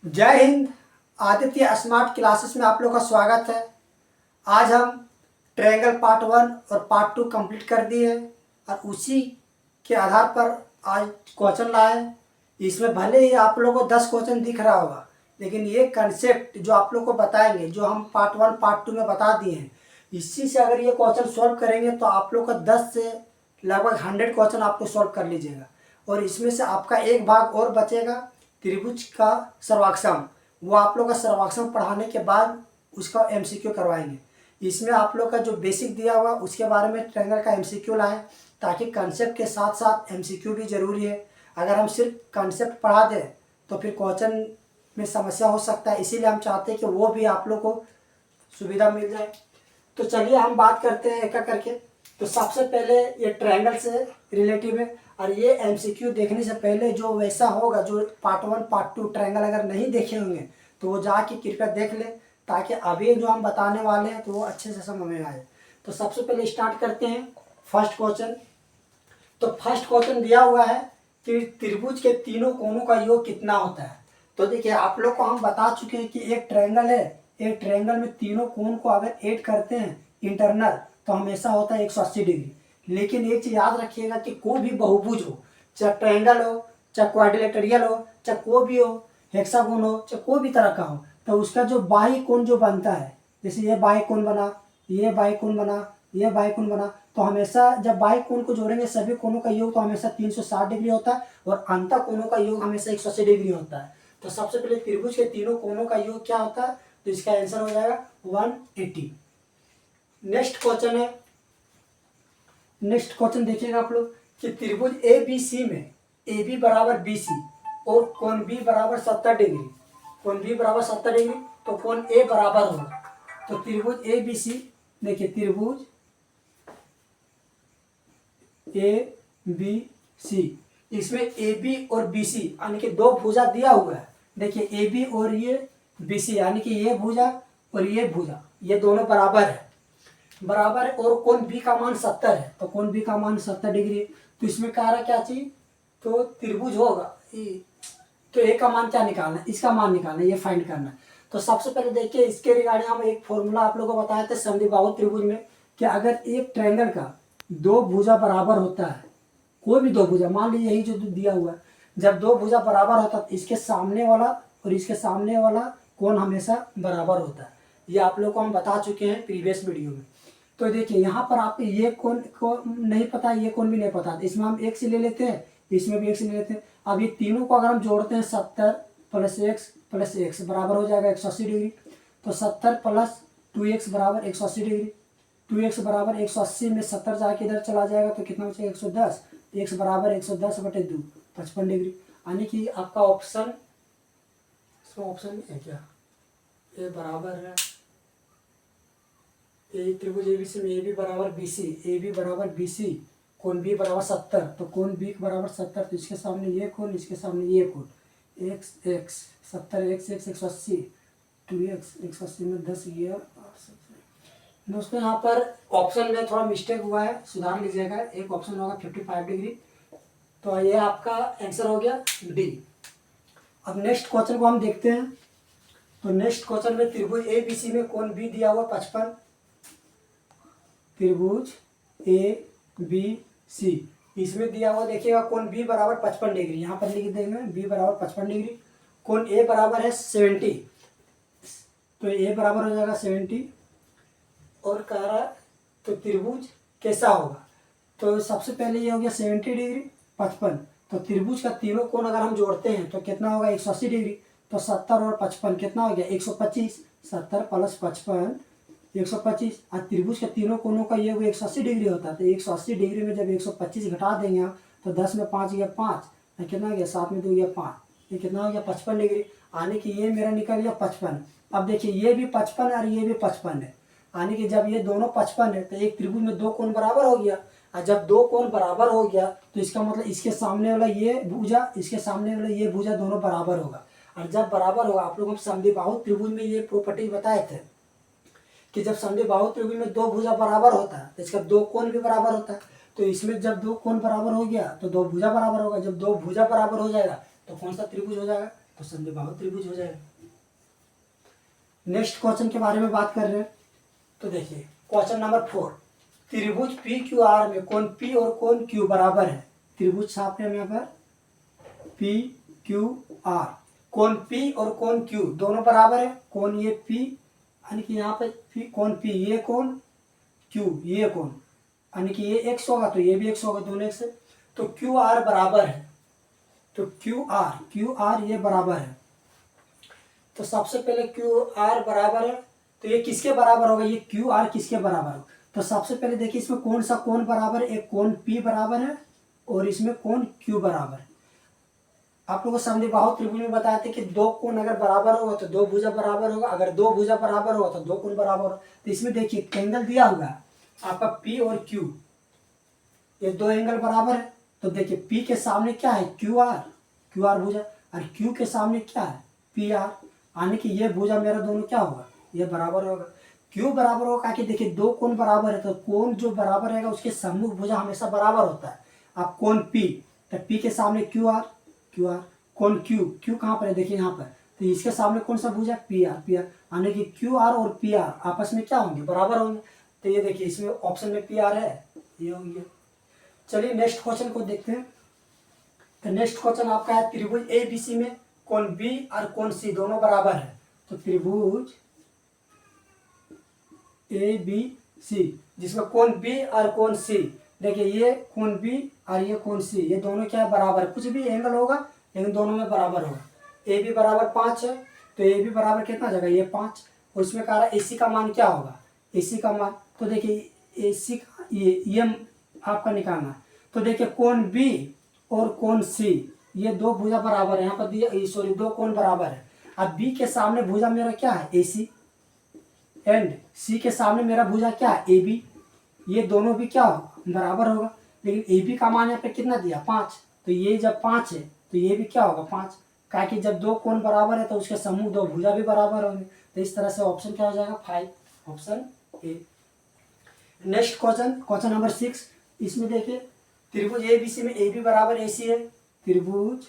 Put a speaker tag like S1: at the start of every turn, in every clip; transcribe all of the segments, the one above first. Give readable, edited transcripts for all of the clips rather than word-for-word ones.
S1: जय Hind. Aditya smart classes में आप लोग का स्वागत है। आज हम ट्रायंगल पार्ट 1 और पार्ट 2 कंप्लीट कर दिए और उसी के आधार पर आज क्वेश्चन लाए। इसमें भले ही आप लोगों को 10 क्वेश्चन दिख रहा होगा, लेकिन ये कंसेप्ट जो आप लोग को बताएंगे, जो हम पार्ट 1 पार्ट 2 में बता दिए हैं, इसी से अगर ये क्वेश्चन सॉल्व करेंगे तो आप लोग का 10 से लगभग 100 क्वेश्चन आप लोग सॉल्व कर लीजिएगा। और इसमें से आपका एक भाग और बचेगा, त्रिभुज का सर्वाक्षम। वो आप लोग का सर्वाक्षम पढ़ाने के बाद उसका एमसीक्यू करवाएंगे। इसमें आप लोग का जो बेसिक दिया हुआ उसके बारे में ट्रायंगल का एमसीक्यू लाएं, ताकि कंसेप्ट के साथ साथ एमसीक्यू भी ज़रूरी है। अगर हम सिर्फ कंसेप्ट पढ़ा दें तो फिर क्वेश्चन में समस्या हो सकता है, इसीलिए हम चाहते हैं कि वो भी आप लोग को सुविधा मिल जाए। तो चलिए हम बात करते हैं एक एक करके। तो सबसे पहले ये ट्रायंगल से रिलेटिव है, और ये एमसीक्यू देखने से पहले जो वैसा होगा, जो पार्ट 1 पार्ट 2 ट्रायंगल अगर नहीं देखे होंगे तो वो जाके कृपया देख ले, ताकि अभी जो हम बताने वाले हैं तो वो अच्छे से समझ में आए। तो सबसे पहले स्टार्ट करते हैं फर्स्ट क्वेश्चन। तो फर्स्ट क्वेश्चन दिया हुआ है कि त्रिभुज के तीनों कोणों का योग कितना होता है। तो देखिए, आप लोग को हम बता चुके हैं कि एक ट्रायंगल है, एक ट्रायंगल में तीनों कोण को अगर ऐड करते हैं इंटरनल तो हमेशा होता है 180 डिग्री। लेकिन एक चीज याद रखिएगा कि कोई भी बहुभुज हो, चाहे ट्रायंगल हो, चाहे क्वाड्रिलेटरल हो, चाहे कोई भी हो, हेक्सागोन हो, चाहे कोई भी तरह का हो, तो उसका जो बाही कोण जो बनता है, जैसे ये बाही कोण बना, ये बाही कोण बना, ये बाही कोण बना, तो हमेशा जब बाही कोण को जोड़ेंगे सभी कोणों का योग तो हमेशा 360 डिग्री होता है, और अंत कोणों का योग हमेशा 180 डिग्री होता है। तो सबसे पहले त्रिभुज के तीनों कोणों का योग क्या होता है, तो इसका आंसर हो जाएगा 180। नेक्स्ट क्वेश्चन है, नेक्स्ट क्वेश्चन देखिएगा आप लोग कि त्रिभुज ए बी सी में ए बी बराबर बी सी और कोण बी बराबर 70 डिग्री, कोण बी बराबर 70 डिग्री, तो कोण ए बराबर होगा। तो त्रिभुज ए बी सी, देखिए त्रिभुज ए बी सी, इसमें ए बी और बी सी यानी कि दो भुजा दिया हुआ है। देखिए ए बी और ये बी सी यानी कि ये भुजा और ये भुजा, ये दोनों बराबर है, बराबर है, और कोण बी का मान 70 है, तो कोण बी का मान 70 डिग्री है। तो इसमें कह रहा क्या चीज, तो त्रिभुज होगा, तो ए का मान क्या निकालना है, इसका मान निकालना है, ये फाइंड करना है। तो सबसे पहले देखिए, इसके रिगार्डिंग हम एक फॉर्मूला आप लोगों को बताए थे समद्विबाहु त्रिभुज में, कि अगर एक ट्रायंगल का दो भुजा बराबर होता है, कोई भी दो भुजा, मान लीजिए यही जो दिया हुआ है, जब दो भुजा बराबर होता है तो इसके सामने वाला और इसके सामने वाला कोण हमेशा बराबर होता है। ये आप लोग को हम बता चुके हैं प्रीवियस वीडियो में। तो देखिए यहाँ पर आपको ये कोण को नहीं पता, ये कोण भी नहीं पता, तो इसमें हम एक से ले लेते हैं, इसमें भी एक से ले लेते हैं। अब ये तीनों को अगर हम जोड़ते हैं 70 प्लस एक्स बराबर हो जाएगा 180 डिग्री। तो 70 प्लस 2x बराबर 180 डिग्री, 2x बराबर 180 में 70 जाके इधर चला जाएगा तो कितना बचेगा 110, x बराबर 110/2 55 डिग्री। यानी कि आपका ऑप्शन, इसमें ऑप्शन है क्या, ए बराबर है, ए त्रिभुज एबीसी में ए बी बराबर बी सी, ए बी बराबर बी सी, कोण बी बराबर 70, तो कोण बी बराबर 70, तो इसके सामने ये कोण, इसके सामने ये कोण, x x 70 x x 180, 2x 180 में 10 ये। दोस्तों यहाँ पर ऑप्शन में थोड़ा मिस्टेक हुआ है, सुधार लीजिएगा, एक ऑप्शन होगा 55 डिग्री। तो ये आपका आंसर हो गया डी। अब नेक्स्ट क्वेश्चन को हम देखते हैं। तो नेक्स्ट क्वेश्चन में त्रिभुज ए बी सी में कोण बी दिया हुआ 55, त्रिभुज ए बी सी, इसमें दिया हुआ देखिएगा कोण बी बराबर 55 डिग्री, यहाँ पर लिख देंगे बी बराबर 55 डिग्री, कोण ए बराबर है 70, तो ए बराबर हो जाएगा 70। और कह रहा है तो त्रिभुज कैसा होगा, तो सबसे पहले ये हो गया 70 डिग्री 55, तो त्रिभुज का तीनों कोण अगर हम जोड़ते हैं तो कितना होगा 180 डिग्री, तो 70 और 55 कितना हो गया 125, 70 प्लस 55 125, और त्रिभुज के तीनों कोणों का ये 180 डिग्री होता है, तो 180 डिग्री में जब 125 घटा देंगे आप तो 10 में 5 गया 5, कितना गया 7 में 2 गया 5, ये कितना हो गया 55 डिग्री, यानी कि ये मेरा निकल गया 55। अब देखिए ये भी 55 और ये भी 55 है, यानी कि जब ये दोनों 55 है तो एक त्रिभुज में दो कोण बराबर हो गया, और जब दो कोण बराबर हो गया तो इसका मतलब इसके सामने वाला ये भुजा, इसके सामने वाला ये भुजा दोनों बराबर होगा। और जब बराबर होगा, आप लोग हम समद्विबाहु त्रिभुज में ये प्रॉपर्टी बताए थे कि जब समद्विबाहु त्रिभुज में दो भुजा बराबर होता है तो इसका दो कोण भी बराबर होता है। तो इसमें जब दो कोण बराबर हो गया तो दो भुजा बराबर होगा, जब दो भुजा बराबर हो जाएगा तो कौन सा त्रिभुज हो जाएगा, तो समद्विबाहु त्रिभुज हो जाएगा। नेक्स्ट क्वेश्चन के बारे में बात कर रहे हैं। तो देखिए क्वेश्चन नंबर 4, त्रिभुज पी क्यू आर में कोण पी और कोण क्यू बराबर है। त्रिभुज छापने हम यहाँ पर पी क्यू आर, कोण पी और कोण क्यू दोनों बराबर है। कोण ये पी यानी कि यहाँ पे कोण पी ये कोण, क्यू ये कोण, यानी कि ये x होगा तो ये भी x होगा, दोनों x है। तो क्यू आर बराबर है, तो क्यू आर ये बराबर है। तो सबसे पहले क्यू आर बराबर है, तो ये किसके बराबर होगा, ये क्यू आर किसके बराबर होगा। तो सबसे पहले देखिए इसमें कौन सा कोण बराबर है, एक कोण पी बराबर है और इसमें कोण क्यू बराबर है। आप लोगों को समद्विबाहु त्रिभुज में बताया था कि दो कोण अगर बराबर होगा तो दो भुजा बराबर होगा, अगर दो भुजा बराबर होगा तो दो कोण बराबर होगा। तो इसमें देखिए एंगल दिया हुआ है आपका पी और क्यू, ये दो एंगल बराबर है। तो देखिए पी के सामने क्या है, क्यू आर भुजा, और क्यू के सामने क्या है, पी आर, यानी कि ये भुजा मेरा दोनों क्या होगा, ये बराबर होगा। क्यों बराबर होगा कि देखिए दो कोण बराबर है तो कोण जो बराबर रहेगा उसके सम्मुख भुजा हमेशा बराबर होता है। अब कोण पी, तो पी के सामने क्यू आर, कोण क्यू कहाँ पर है, देखिए यहाँ पर, तो इसके सामने कौन सा भुजा, पी आर, यानी कि क्यू आर और पी आर आपस में क्या होंगे, बराबर होंगे। तो ये देखिए इसमें ऑप्शन में पी आर है, ये होंगे। चलिए नेक्स्ट क्वेश्चन को देखते हैं। तो नेक्स्ट क्वेश्चन आपका है त्रिभुज ए बी सी में कोण बी और कोण सी दोनों बराबर है। तो त्रिभुज ए बी सी जिसमें कोण बी और कोण सी, देखिए ये कोण बी और ये कोण सी, ये दोनों क्या है, बराबर है। कुछ भी एंगल होगा लेकिन दोनों में बराबर होगा। ए बी बराबर 5 है, तो ए बी बराबर कितना जगह, ये 5, और इसमें कह रहा है ए सी का मान क्या होगा, ए सी का मान, तो देखिए ए सी का ये आपका निकालना है। तो देखिए कोण बी और कोण सी ये दो भुजा बराबर है, यहाँ पर दिया सॉरी दो कोण बराबर है। अब बी के सामने भुजा मेरा क्या है, ए सी, एंड सी के सामने मेरा भुजा क्या है, ए बी, ये दोनों भी क्या होगा, बराबर होगा। लेकिन ए बी का मान यहाँ पे कितना दिया, 5, तो ये जब 5 है तो ये भी क्या होगा, 5, क्या कि जब दो कोण बराबर है तो उसके समूह दो भुजा भी बराबर होंगे। तो इस तरह से ऑप्शन क्या हो जाएगा, 5, option A. Next question number 6, इसमें देखिए त्रिभुज ए बी सी में ए बी बराबर ए सी है। त्रिभुज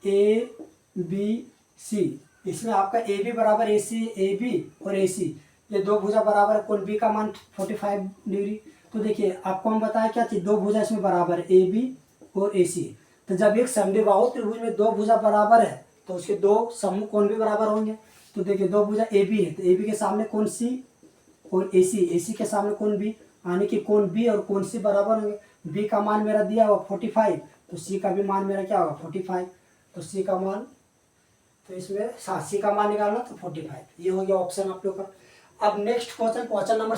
S1: ए बी सी, इसमें आपका ए बी बराबर ए सी, ए बी और ए सी ये दो भुजा बराबर है। कोण बी का मान 45 डिग्री। तो देखिए आपको हम बताया क्या चीज, दो भुजा इसमें बराबर है, ए बी और ए सी। तो जब एक समद्विबाहु त्रिभुज में दो भुजा बराबर है तो उसके दो समूह कोण भी बराबर होंगे। तो देखिए दो भुजा ए बी है, तो ए बी के सामने कोण सी और ए सी के सामने कोण बी, यानी कि कोण बी और कोण सी बराबर होंगे। बी का मान मेरा दिया हुआ 45, तो सी का भी मान मेरा क्या होगा, 45, तो सी का मान, तो इसमें सी का मान निकालना तो 45, ये हो गया ऑप्शन आप लोग का। अब नेक्स्ट क्वेश्चन नंबर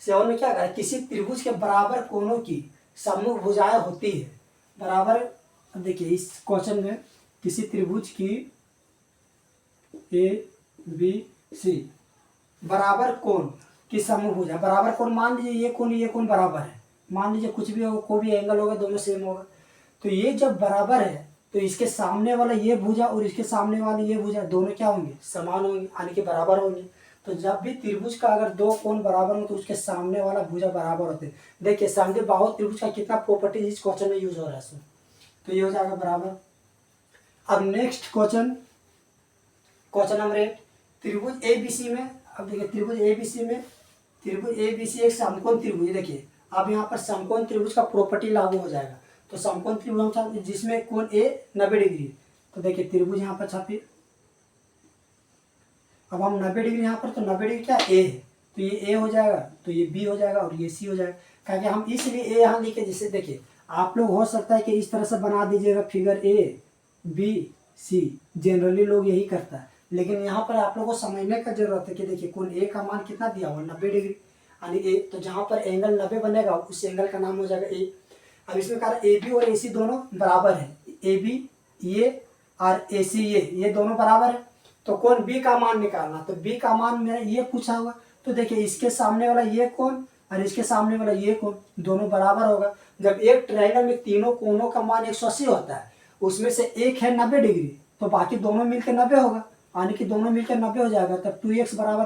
S1: 7 में क्या करें, किसी त्रिभुज के बराबर कोणों की सम्मुख भुजाएं होती है, बराबर। अब देखिए इस क्वेश्चन में किसी त्रिभुज की ए बी सी बराबर कोण की सम्मुख भुजा, बराबर कोण मान लीजिए ये कोण बराबर है, मान लीजिए कुछ भी हो, कोई भी एंगल होगा दोनों सेम होगा। तो ये जब बराबर है तो इसके सामने वाला ये भुजा और इसके सामने वाली ये भुजा दोनों क्या होंगे, समान होंगे, यानी कि बराबर होंगे। तो जब भी त्रिभुज का अगर दो कोण बराबर हो तो उसके सामने वाला भुजा बराबर होते हैं। देखिए समद्विबाहु त्रिभुज का कितना प्रॉपर्टी इस क्वेश्चन में यूज हो रहा है, तो ये हो जाएगा बराबर। अब नेक्स्ट क्वेश्चन नंबर 8, त्रिभुज ए बी सी में, अब देखिए त्रिभुज ए बी सी एक समकोण त्रिभुज। देखिए अब यहाँ पर समकोण त्रिभुज का प्रॉपर्टी लागू हो जाएगा। तो समकोण त्रिभुज जिसमें कोण ए 90 डिग्री, तो देखिए त्रिभुज यहाँ पर छापिए। अब हम 90 डिग्री यहाँ पर, तो 90 डिग्री क्या ए है, तो ये ए हो जाएगा, तो ये बी हो जाएगा और ये सी हो जाएगा। क्योंकि हम इसलिए ए यहाँ लिखे, जैसे देखिए आप लोग हो सकता है कि इस तरह से बना दीजिएगा figure A B C, generally लोग यही करता है। लेकिन यहाँ पर आप लोगों को समझने का जरूरत है कि देखिए कोण ए का मान कितना दिया हुआ, 90 डिग्री, यानी ए, तो जहाँ पर एंगल 90 बनेगा उस एंगल का नाम हो जाएगा ए। अब इसमें कहा ए बी और ए सी दोनों बराबर है, ए बी ये और ए सी ये दोनों बराबर है। तो कोण बी का मान निकालना, तो बी का मान मेरा ये पूछा हुआ। तो देखिए इसके सामने वाला ये कोण और इसके सामने वाला ये कोण दोनों बराबर होगा। जब एक ट्रायंगल में तीनों कोणों का मान 180 होता है, उसमें से एक है 90 डिग्री, तो बाकी दोनों मिलकर 90 होगा, यानी कि दोनों मिलकर 90 हो जाएगा। तब 2x बराबर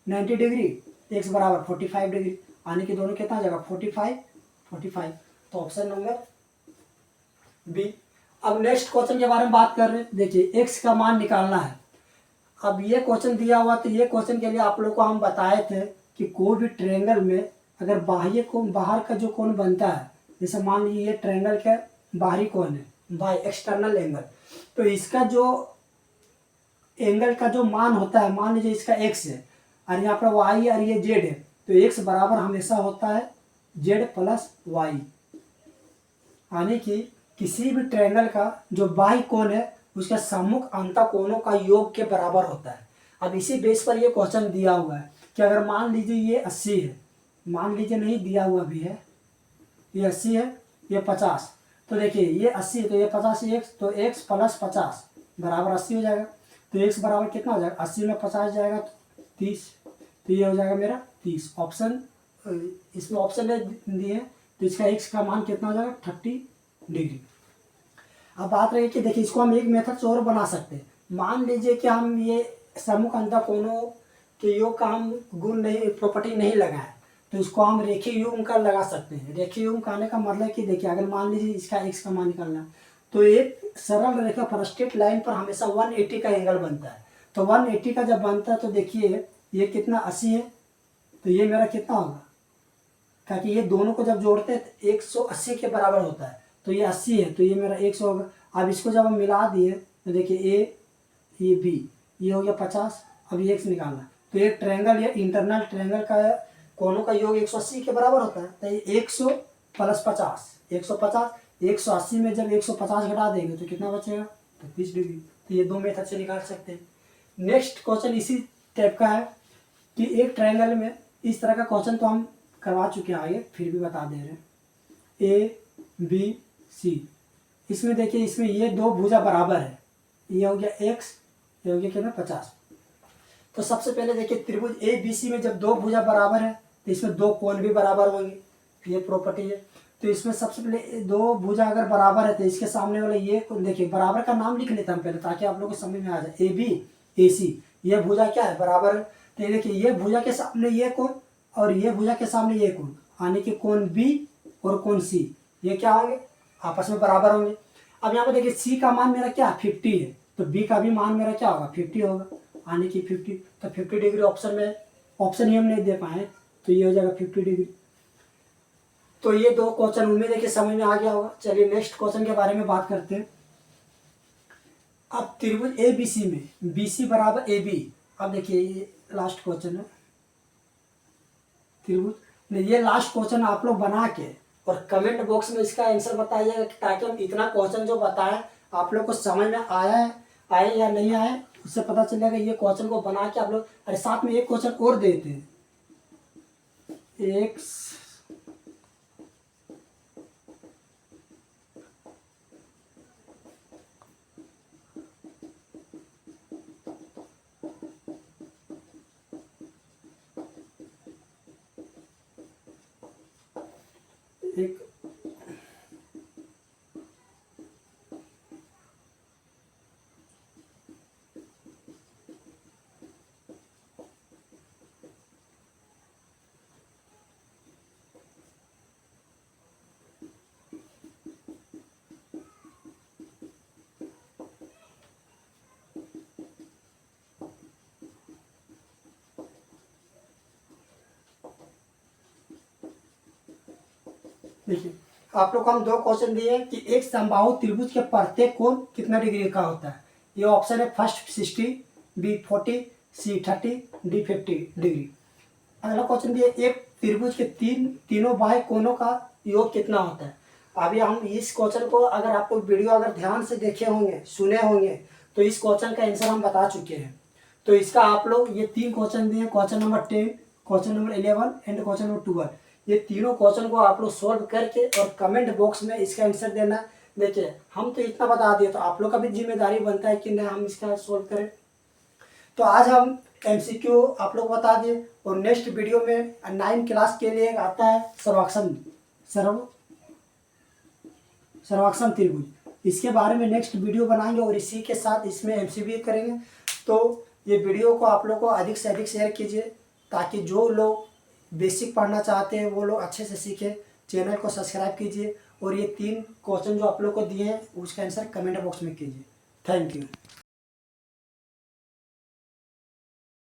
S1: 90 डिग्री, x बराबर 45 डिग्री, यानी कि दोनों कितना हो जाएगा, 45। तो ऑप्शन नंबर बी। अब नेक्स्ट क्वेश्चन के बारे में बात कर रहे हैं। देखिए एक्स का मान निकालना है। अब ये क्वेश्चन दिया हुआ, तो ये क्वेश्चन के लिए आप लोग को हम बताए थे कि कोई भी ट्रायंगल में अगर बाह्य कोण, बाहर का जो कोण बनता है, जैसे मान लीजिए ये ट्रायंगल का बाहरी कोण है, बाय एक्सटर्नल एंगल, तो इसका जो एंगल का जो मान होता है, मान लीजिए इसका एक्स है और यहाँ पर वाई और ये जेड है, तो एक्स बराबर हमेशा होता है जेड प्लस वाई, यानी कि किसी भी ट्रायंगल का जो बाह्य कोण है उसके सम्मुख अंतःकोणों का योग के बराबर होता है। अब इसी बेस पर ये क्वेश्चन दिया हुआ है कि अगर मान लीजिए ये 80 है, मान लीजिए नहीं दिया हुआ भी है, ये 80 है, ये 50, तो देखिए ये 80 है तो ये 50 एक्स, तो एक्स प्लस 50 बराबर 80 हो जाएगा। तो एक्स बराबर कितना हो जाएगा, 80 में 50 जाएगा तो 30, तो ये हो जाएगा मेरा 30। ऑप्शन इसमें ऑप्शन दिए, तो इसका एक्स का मान कितना हो जाएगा 30 डिग्री। अब बात रही कि देखिए इसको हम एक मेथड से और बना सकते हैं। मान लीजिए कि हम ये सम्मुख अंतःकोणों के योग का हम गुण नहीं, प्रॉपर्टी नहीं लगाए, तो इसको हम रेखीय युग्म का लगा सकते हैं। रेखीय युग्म कहने का मतलब कि देखिए अगर मान लीजिए इसका एक्स का मान निकालना है, तो एक सरल रेखा पर स्ट्रेट लाइन पर हमेशा 180 का एंगल बनता है। तो 180 का जब बनता है तो देखिए ये कितना 80 है, तो ये मेरा कितना होगा, ताकि ये दोनों को जब जोड़ते हैं तो 180 के बराबर होता है, तो ये 80 है तो ये मेरा 100 होगा। अब इसको जब हम मिला दिए तो देखिए ए, ये बी, ये हो गया 50। अब ये एक्स निकालना, तो एक ट्रायंगल या इंटरनल ट्रायंगल का कोणों का योग 180 के बराबर होता है, तो ये 100 प्लस 50, 150, 180 में जब 150 घटा देंगे तो कितना बचेगा, तो 30 डिग्री। तो ये दो मेथड से निकाल सकते हैं। नेक्स्ट क्वेश्चन इसी टाइप का है कि एक ट्रायंगल में इस तरह का क्वेश्चन तो हम करवा चुके हैं आगे, फिर भी बता दे रहे हैं। ए बी सी, इसमें देखिए इसमें ये दो भुजा बराबर है, ये हो गया एक्स, ये हो गया कितना 50। तो सबसे पहले देखिए त्रिभुज ए बी सी में जब दो भुजा बराबर है तो इसमें दो कोण भी बराबर होंगे, ये प्रॉपर्टी है। तो इसमें सबसे पहले दो भुजा अगर बराबर है तो इसके सामने वाले ये देखिए बराबर का नाम लिख लेता हम पहले, ताकि आप लोगों को समझ में आ जाए। ए बी ए सी, ये भुजा क्या है, बराबर है। तो ये देखिए ये भुजा के सामने ये कोण और ये भुजा के सामने ये कोण, यानी कि कोण बी और कोण सी, ये क्या होंगे, आपस में बराबर होंगे। अब यहाँ पर देखिए सी का मान मेरा क्या 50 है, तो बी का भी मान मेरा क्या होगा 50 होगा, यानी कि 50, तो 50 डिग्री ऑप्शन में, ऑप्शन ही हम नहीं दे पाए, तो ये हो जाएगा 50 डिग्री। तो ये दो क्वेश्चन उम्मीद है कि समझ में आ गया होगा। चलिए नेक्स्ट क्वेश्चन के बारे में बात करते हैं। अब त्रिभुज ए बी सी में बी सी बराबर ए बी, अब देखिए ये लास्ट क्वेश्चन है त्रिभुज, ये लास्ट क्वेश्चन आप लोग बना के और कमेंट बॉक्स में इसका आंसर बताइएगा, ताकि हम इतना क्वेश्चन जो बताएं आप लोग को समझ में आए या नहीं आए, उससे पता चलेगा। ये क्वेश्चन को बना के आप लोग, अरे साथ में एक क्वेश्चन और देते हैं, एक देखिए आप लोग को हम दो क्वेश्चन दिए कि एक समबाहु त्रिभुज के प्रत्येक कोण कितना डिग्री का होता है। ये ऑप्शन है फर्स्ट 60, बी 40, सी 30, डी 50 डिग्री। अगला क्वेश्चन दिया एक त्रिभुज के तीनों बाह्य कोणों का योग कितना होता है। अभी हम इस क्वेश्चन को अगर आप लोग वीडियो अगर ध्यान से देखे होंगे, सुने होंगे, तो इस क्वेश्चन का आंसर हम बता चुके हैं। तो इसका आप लोग ये तीन क्वेश्चन दिए, question number 10, question number 11 and question number 12, ये तीनों क्वेश्चन को आप लोग सोल्व करके और कमेंट बॉक्स में इसका आंसर देना। देखिए हम तो इतना बता दिए, तो आप लोग का भी जिम्मेदारी बनता है कि नहीं हम इसका सोल्व करें। तो आज हम एमसीक्यू आप लोग बता दिए, और नेक्स्ट वीडियो में 9 क्लास के लिए आता है सर्वाक्षम त्रिभुज, इसके बारे में नेक्स्ट वीडियो बनाएंगे और इसी के साथ इसमें एमसीक्यू करेंगे। तो ये वीडियो को आप लोग को अधिक से अधिक शेयर कीजिए, ताकि जो लोग बेसिक पढ़ना चाहते हैं वो लोग अच्छे से सीखें। चैनल को सब्सक्राइब कीजिए और ये 3 क्वेश्चन जो आप लोग को दिए हैं उसका आंसर कमेंट बॉक्स में कीजिए। Thank you.